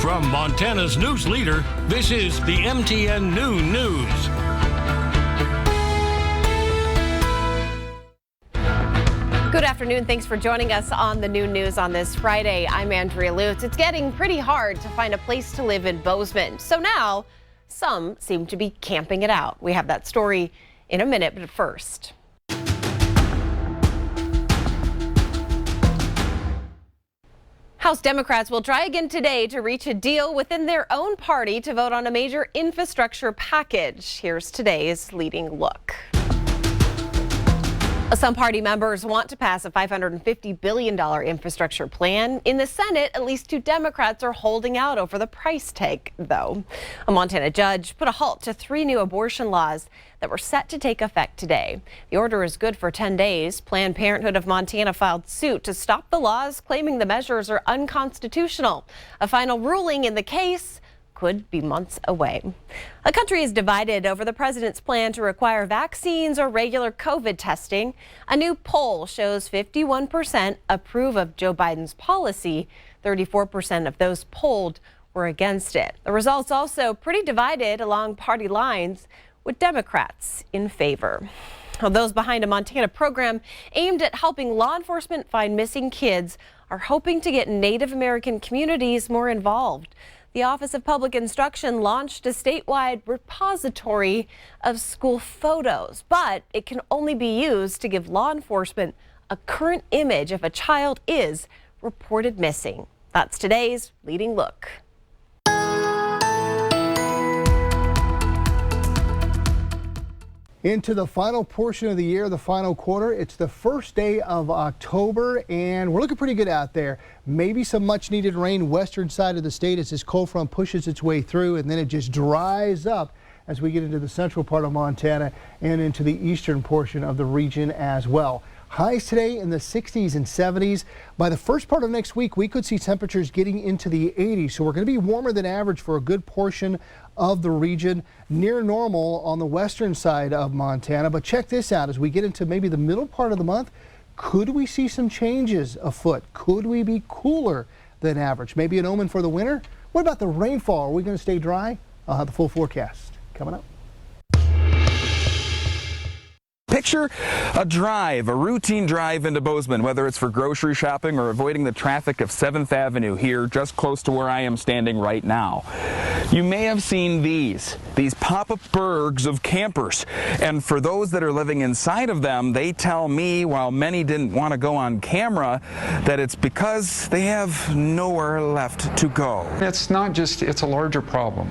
From Montana's news leader, this is the MTN Noon News. Good afternoon. Thanks for joining us on the Noon News on this Friday. I'm Andea Lutz. It's getting pretty hard to find a place to live in Bozeman. So now some seem to be camping it out. We have that story in a minute, but first. House Democrats will try again today to reach a deal within their own party to vote on a major infrastructure package. Here's today's leading look. Some party members want to pass a $550 billion infrastructure plan. In the Senate, at least 2 Democrats are holding out over the price tag, though. A Montana judge put a halt to 3 new abortion laws that were set to take effect today. The order is good for 10 days. Planned Parenthood of Montana filed suit to stop the laws, claiming the measures are unconstitutional. A final ruling in the case could be months away. The country is divided over the president's plan to require vaccines or regular COVID testing. A new poll shows 51% approve of Joe Biden's policy. 34% of those polled were against it. The results also pretty divided along party lines, with Democrats in favor. Those behind a Montana program aimed at helping law enforcement find missing kids are hoping to get Native American communities more involved. The Office of Public Instruction launched a statewide repository of school photos, but it can only be used to give law enforcement a current image if a child is reported missing. That's today's leading look. Into the final portion of the year, the final quarter. It's the first day of October, and we're looking pretty good out there. Maybe some much needed rain western side of the state as this cold front pushes its way through, and then it just dries up as we get into the central part of Montana and into the eastern portion of the region as well. Highs today in the 60s and 70s. By the first part of next week, we could see temperatures getting into the 80s. So we're going to be warmer than average for a good portion of the region. Near normal on the western side of Montana. But check this out. As we get into maybe the middle part of the month, could we see some changes afoot? Could we be cooler than average? Maybe an omen for the winter? What about the rainfall? Are we going to stay dry? I'll have the full forecast coming up. Picture a drive, a routine drive into Bozeman, whether it's for grocery shopping or avoiding the traffic of 7th Avenue here just close to where I am standing right now. You may have seen these pop-up bergs of campers, and for those that are living inside of them, they tell me, while many didn't want to go on camera, that it's because they have nowhere left to go. It's not just, it's a larger problem.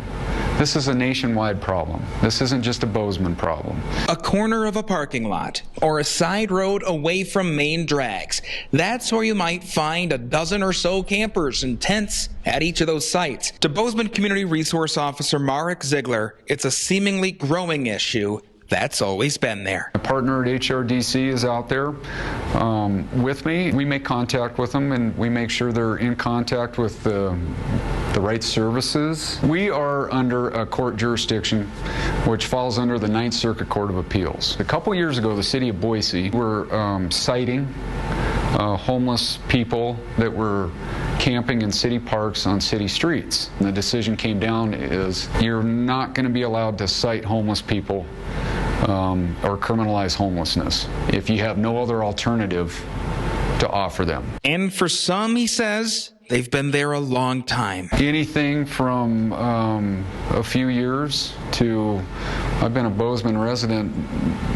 This is a nationwide problem. This isn't just a Bozeman problem. A corner of a parking lot or a side road away from main drags. That's where you might find a dozen or so campers and tents at each of those sites. To Bozeman Community Resource Officer Marek Ziegler, it's a seemingly growing issue that's always been there. A partner at HRDC is out there with me. We make contact with them and we make sure they're in contact with the right services. We are under a court jurisdiction which falls under the 9th Circuit Court of Appeals. A couple years ago, the city of Boise were citing homeless people that were camping in city parks on city streets. And the decision came down is you're not going to be allowed to cite homeless people or criminalize homelessness if you have no other alternative to offer them. And for some, he says, they've been there a long time. Anything from a few years to I've been a Bozeman resident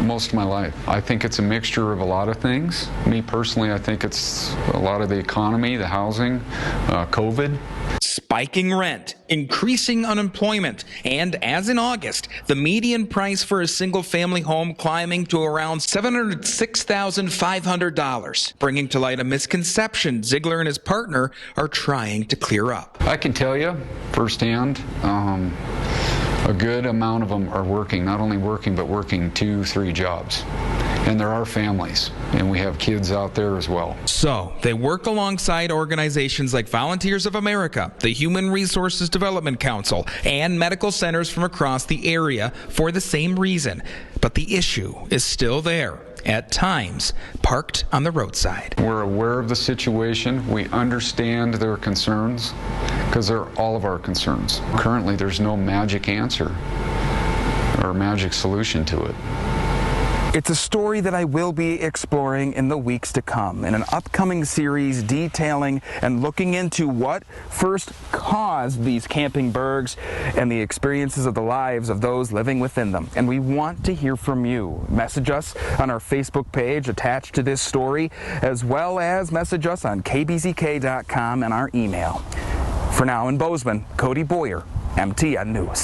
most of my life. I think it's a mixture of a lot of things. Me personally, I think it's a lot of the economy, the housing, COVID. Spiking rent, increasing unemployment, and as in August, the median price for a single-family home climbing to around $706,500, bringing to light a misconception Ziegler and his partner are trying to clear up. I can tell you firsthand, a good amount of them are working, not only working, but working 2-3 jobs. And there are families, and we have kids out there as well. So they work alongside organizations like Volunteers of America, the Human Resources Development Council, and medical centers from across the area for the same reason. But the issue is still there. at times parked on the roadside. We're aware of the situation. We understand their concerns because they're all of our concerns. Currently, there's no magic answer or magic solution to it. It's a story that I will be exploring in the weeks to come in an upcoming series detailing and looking into what first caused these camping bergs and the experiences of the lives of those living within them. And we want to hear from you. Message us on our Facebook page attached to this story, as well as message us on kbzk.com and our email. For now in Bozeman, Cody Boyer, MTN News.